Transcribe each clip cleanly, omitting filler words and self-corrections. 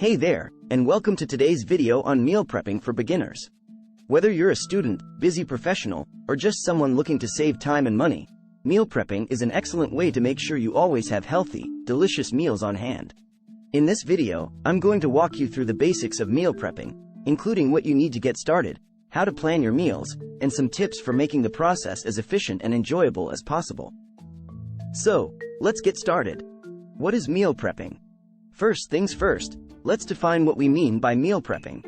Hey there, and welcome to today's video on meal prepping for beginners. Whether you're a student, busy professional, or just someone looking to save time and money, meal prepping is an excellent way to make sure you always have healthy, delicious meals on hand. In this video, I'm going to walk you through the basics of meal prepping, including what you need to get started, how to plan your meals, and some tips for making the process as efficient and enjoyable as possible. So, let's get started. What is meal prepping? First things first, let's define what we mean by meal prepping.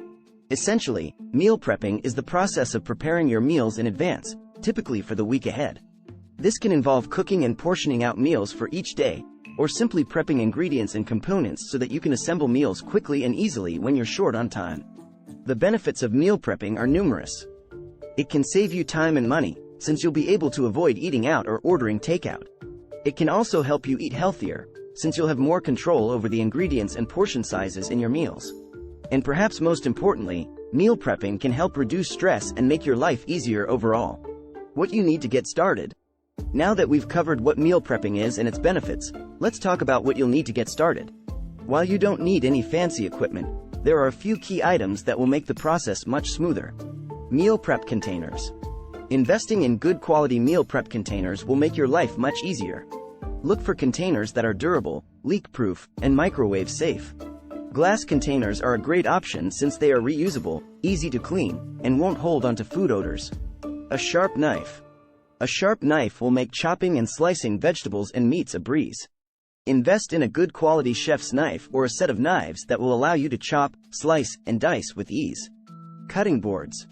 Essentially, meal prepping is the process of preparing your meals in advance, typically for the week ahead. This can involve cooking and portioning out meals for each day, or simply prepping ingredients and components so that you can assemble meals quickly and easily when you're short on time. The benefits of meal prepping are numerous. It can save you time and money, since you'll be able to avoid eating out or ordering takeout. It can also help you eat healthier, since you'll have more control over the ingredients and portion sizes in your meals. And perhaps most importantly, meal prepping can help reduce stress and make your life easier overall. What you need to get started. Now that we've covered what meal prepping is and its benefits, let's talk about what you'll need to get started. While you don't need any fancy equipment, there are a few key items that will make the process much smoother. Meal prep containers. Investing in good quality meal prep containers will make your life much easier. Look for containers that are durable, leak-proof, and microwave-safe. Glass containers are a great option since they are reusable, easy to clean, and won't hold onto food odors. A sharp knife. A sharp knife will make chopping and slicing vegetables and meats a breeze. Invest in a good quality chef's knife or a set of knives that will allow you to chop, slice, and dice with ease. Cutting boards.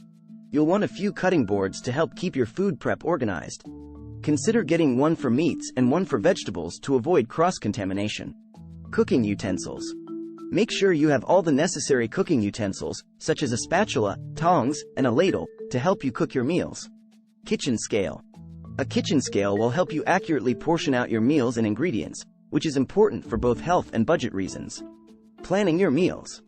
You'll want a few cutting boards to help keep your food prep organized. Consider getting one for meats and one for vegetables to avoid cross-contamination. Cooking utensils. Make sure you have all the necessary cooking utensils, such as a spatula, tongs, and a ladle, to help you cook your meals. Kitchen scale. A kitchen scale will help you accurately portion out your meals and ingredients, which is important for both health and budget reasons. Planning your meals.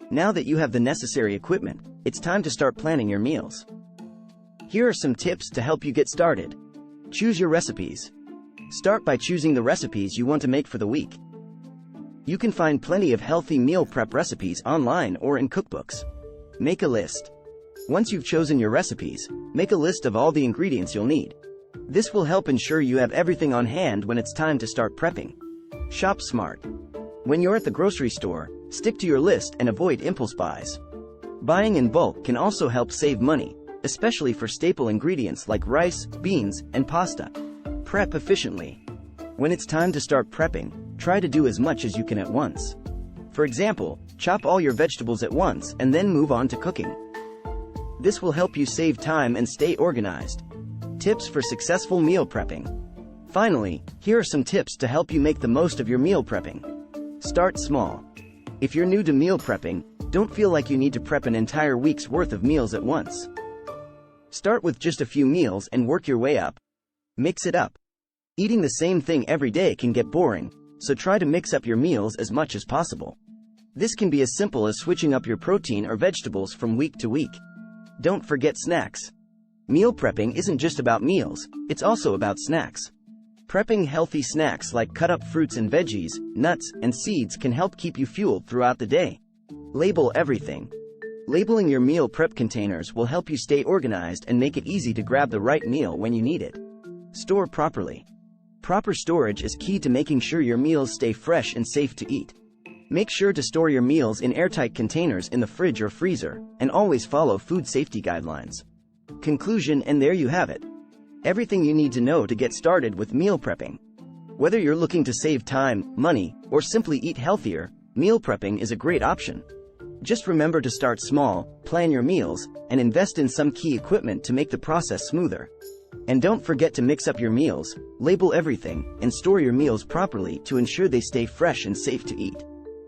Now that you have the necessary equipment, it's time to start planning your meals. Here are some tips to help you get started. Choose your recipes. Start by choosing the recipes you want to make for the week. You can find plenty of healthy meal prep recipes online or in cookbooks. Make a list. Once you've chosen your recipes, make a list of all the ingredients you'll need. This will help ensure you have everything on hand when it's time to start prepping. Shop smart. When you're at the grocery store, stick to your list and avoid impulse buys. Buying in bulk can also help save money, especially for staple ingredients like rice, beans, and pasta. Prep efficiently. When it's time to start prepping, try to do as much as you can at once. For example, chop all your vegetables at once and then move on to cooking. This will help you save time and stay organized. Tips for successful meal prepping. Finally, here are some tips to help you make the most of your meal prepping. Start small. If you're new to meal prepping, don't feel like you need to prep an entire week's worth of meals at once. Start with just a few meals and work your way up. Mix it up. Eating the same thing every day can get boring, so try to mix up your meals as much as possible. This can be as simple as switching up your protein or vegetables from week to week. Don't forget snacks. Meal prepping isn't just about meals, it's also about snacks. Prepping healthy snacks like cut-up fruits and veggies, nuts, and seeds can help keep you fueled throughout the day. Label everything. Labeling your meal prep containers will help you stay organized and make it easy to grab the right meal when you need it. Store properly. Proper storage is key to making sure your meals stay fresh and safe to eat. Make sure to store your meals in airtight containers in the fridge or freezer, and always follow food safety guidelines. Conclusion, and there you have it. Everything you need to know to get started with meal prepping. Whether you're looking to save time, money, or simply eat healthier, meal prepping is a great option. Just remember to start small, plan your meals, and invest in some key equipment to make the process smoother. And don't forget to mix up your meals, label everything, and store your meals properly to ensure they stay fresh and safe to eat.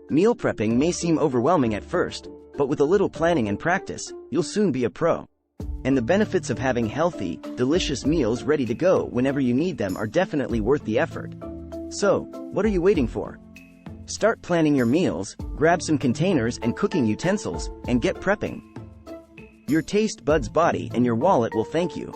Meal prepping may seem overwhelming at first, but with a little planning and practice, you'll soon be a pro. And the benefits of having healthy, delicious meals ready to go whenever you need them are definitely worth the effort. So, what are you waiting for? Start planning your meals, grab some containers and cooking utensils, and get prepping. Your taste buds body and your wallet will thank you.